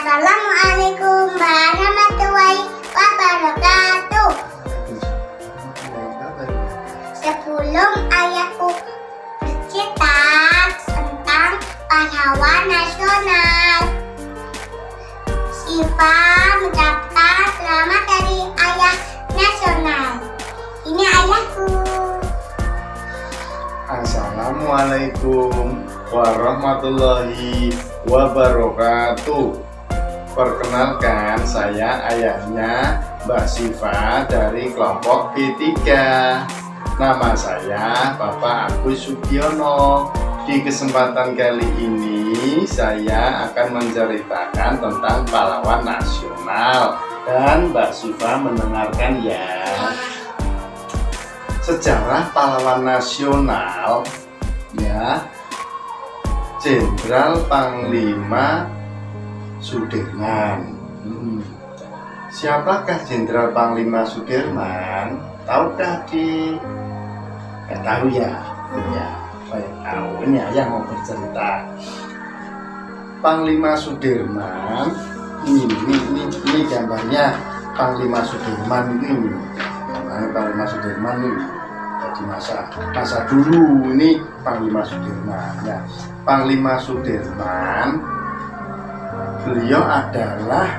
Assalamualaikum warahmatullahi wabarakatuh. Sebelum ayahku bercerita tentang pahlawan nasional, Syifa mendapat selamat dari ayah nasional. Ini ayahku. Assalamualaikum warahmatullahi wabarakatuh. Perkenalkan, saya ayahnya Mbak Syifa dari kelompok B3. Nama saya Bapak Agus Sugiono. Di kesempatan kali ini saya akan menceritakan tentang pahlawan nasional, dan Mbak Syifa mendengarkan ya. Sejarah pahlawan nasional ya, Jenderal Panglima Sudirman. Siapakah Jenderal Panglima Sudirman? Tahukah di? Nggak tahu ya. Ya, saya tahu. Ini ayah mau bercerita. Panglima Sudirman. Ini gambarnya Panglima Sudirman ini. Gambarnya Panglima Sudirman ini. Jadi masa dulu ini Panglima Sudirman. Ya, Panglima Sudirman. Beliau adalah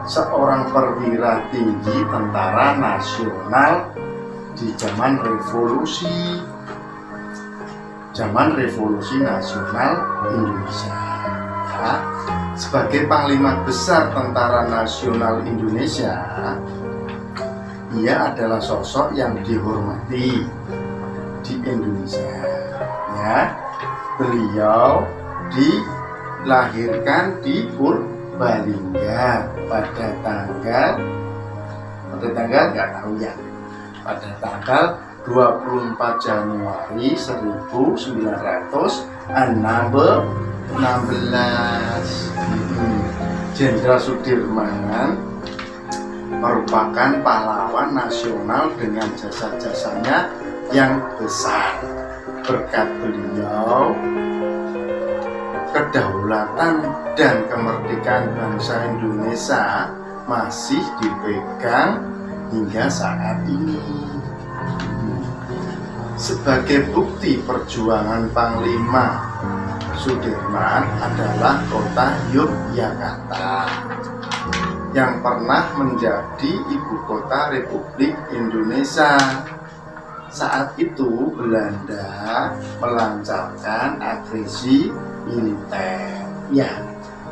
seorang perwira tinggi tentara nasional di zaman revolusi nasional Indonesia. Ya, sebagai Panglima Besar Tentara Nasional Indonesia, ia adalah sosok yang dihormati di Indonesia. Ya, beliau dilahirkan di Purbalingga pada tanggal nggak tahu ya, pada tanggal 24 Januari 1916. Jenderal Sudirman merupakan pahlawan nasional dengan jasa-jasanya yang besar. Berkat beliau, kedaulatan dan kemerdekaan bangsa Indonesia masih dipegang hingga saat ini. Sebagai bukti perjuangan Panglima Sudirman adalah kota Yogyakarta yang pernah menjadi ibu kota Republik Indonesia. Saat itu Belanda melancarkan agresi militer. Ya,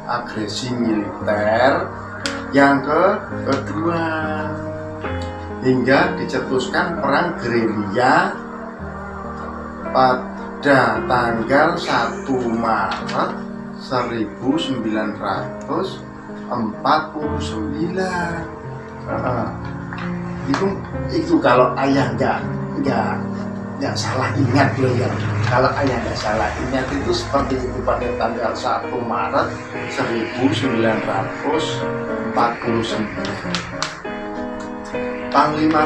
agresi militer yang kedua, hingga dicetuskan perang gerilya pada tanggal 1 Maret 1949. Itu kalau ayah nggak salah ingat loh ya. Kalau ayah nggak salah ingat itu seperti itu, pada tanggal 1 Maret 1949. Panglima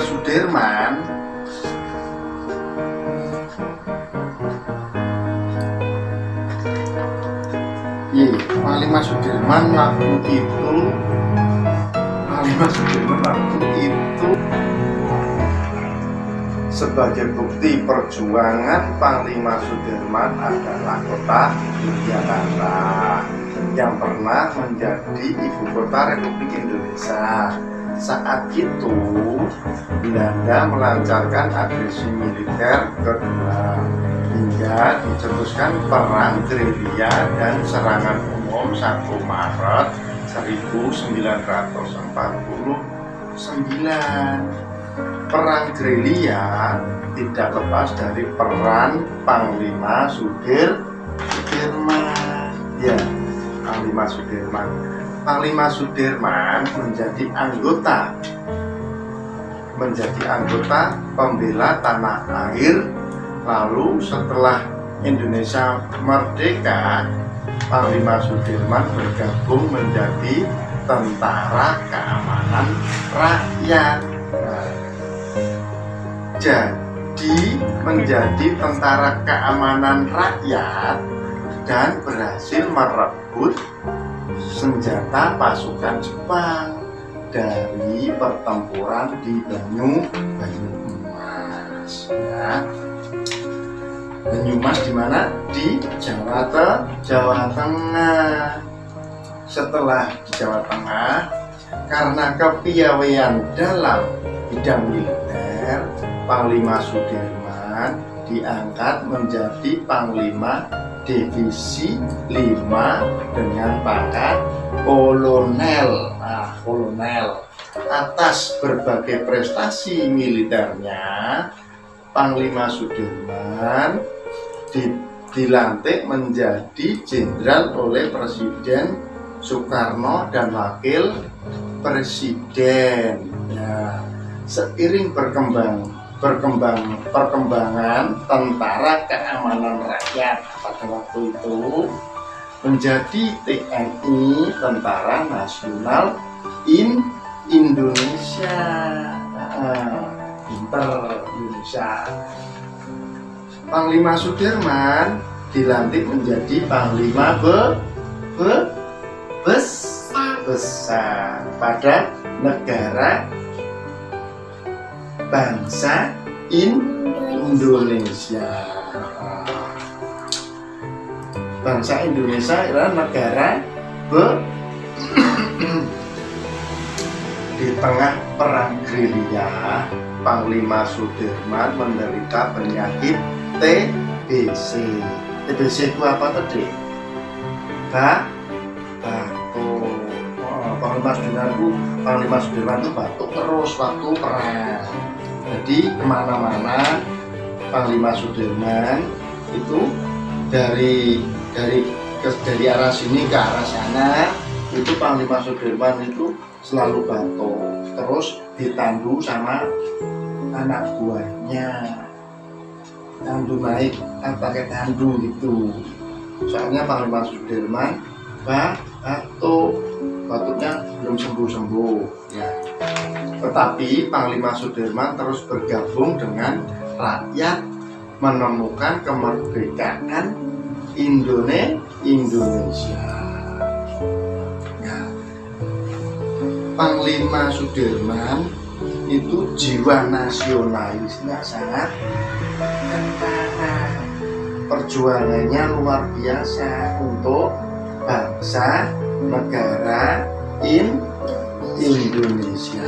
Sudirman waktu itu sebagai bukti perjuangan Panglima Sudirman adalah kota Yogyakarta yang pernah menjadi ibu kota Republik Indonesia. Saat itu Belanda melancarkan agresi militer kedua hingga dicetuskan perang gerilya dan serangan umum 1 Maret 1949. Perang gerilya tidak lepas dari peran Panglima Sudirman. Ya, Panglima Sudirman. Panglima Sudirman menjadi anggota pembela tanah air. Lalu setelah Indonesia merdeka, Panglima Sudirman bergabung menjadi Tentara Keamanan Rakyat. Jadi menjadi Tentara Keamanan Rakyat dan berhasil merebut senjata pasukan Jepang dari pertempuran di Banyumas. Ya. Banyumas di mana? Di Jawa Tengah. Setelah di Jawa Tengah, karena kepiawaian dalam bidang militer, Panglima Sudirman diangkat menjadi Panglima Divisi 5 dengan pangkat kolonel. Kolonel. Atas berbagai prestasi militernya, Panglima Sudirman dilantik menjadi jenderal oleh Presiden Soekarno dan Wakil Presiden. Ya, seiring perkembangan tentara keamanan rakyat pada waktu itu menjadi TNI, Tentara Nasional Indonesia. Indonesia. Panglima Sudirman dilantik menjadi Panglima besar pada negara bangsa Indonesia. Bangsa Indonesia adalah negara di tengah perang gerilya. Panglima Sudirman menderita penyakit TBC. TBC itu apa tadi? Batuk. Panglima Sudirman itu batuk terus waktu perang. Jadi kemana-mana Panglima Sudirman itu dari arah sini ke arah sana, itu Panglima Sudirman itu selalu batuk, terus ditandu sama anak buahnya, tandu naik pakai tandu gitu. Soalnya Panglima Sudirman batuknya belum sembuh ya. Tetapi Panglima Sudirman terus bergabung dengan rakyat menemukan kemerdekaan Indonesia. Nah, Panglima Sudirman itu jiwa nasionalisnya sangat kentara. Perjuangannya luar biasa untuk bangsa negara Indonesia.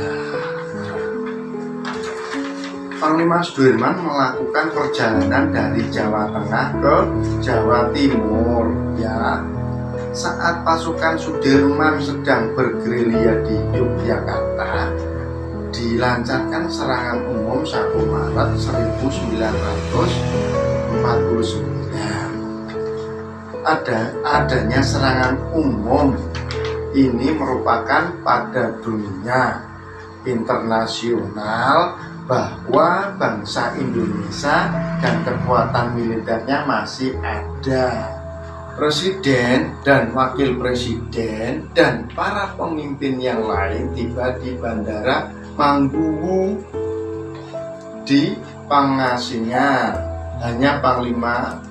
Panglima Sudirman melakukan perjalanan dari Jawa Tengah ke Jawa Timur ya. Saat pasukan Sudirman sedang bergerilya di Yogyakarta, dilancarkan serangan umum 1 Maret 1949. Adanya serangan umum ini merupakan pada dunia internasional bahwa bangsa Indonesia dan kekuatan militernya masih ada. Presiden dan wakil presiden dan para pemimpin yang lain tiba di Bandara Mangguwu di Pangasingan. Hanya Panglima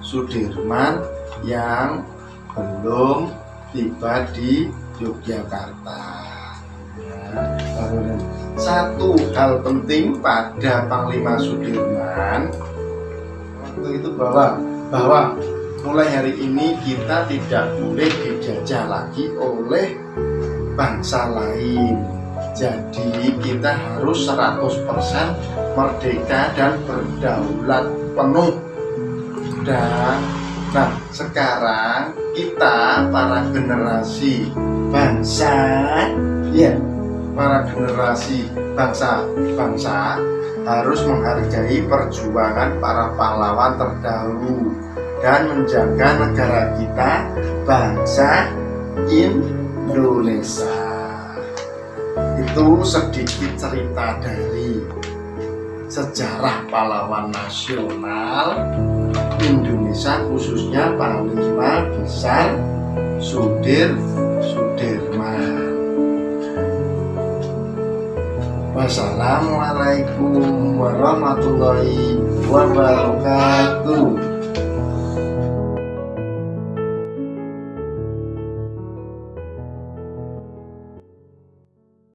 Sudirman yang belum tiba di Yogyakarta. Satu hal penting pada Panglima Sudirman waktu itu bahwa mulai hari ini kita tidak boleh dijajah lagi oleh bangsa lain. Jadi kita harus 100% merdeka dan berdaulat penuh. Dan sekarang kita para generasi bangsa para generasi bangsa harus menghargai perjuangan para pahlawan terdahulu dan menjaga negara kita, bangsa Indonesia. Itu sedikit cerita dari sejarah pahlawan nasional Indonesia, khususnya Panglima Besar Sudirman. Wassalamualaikum warahmatullahi wabarakatuh.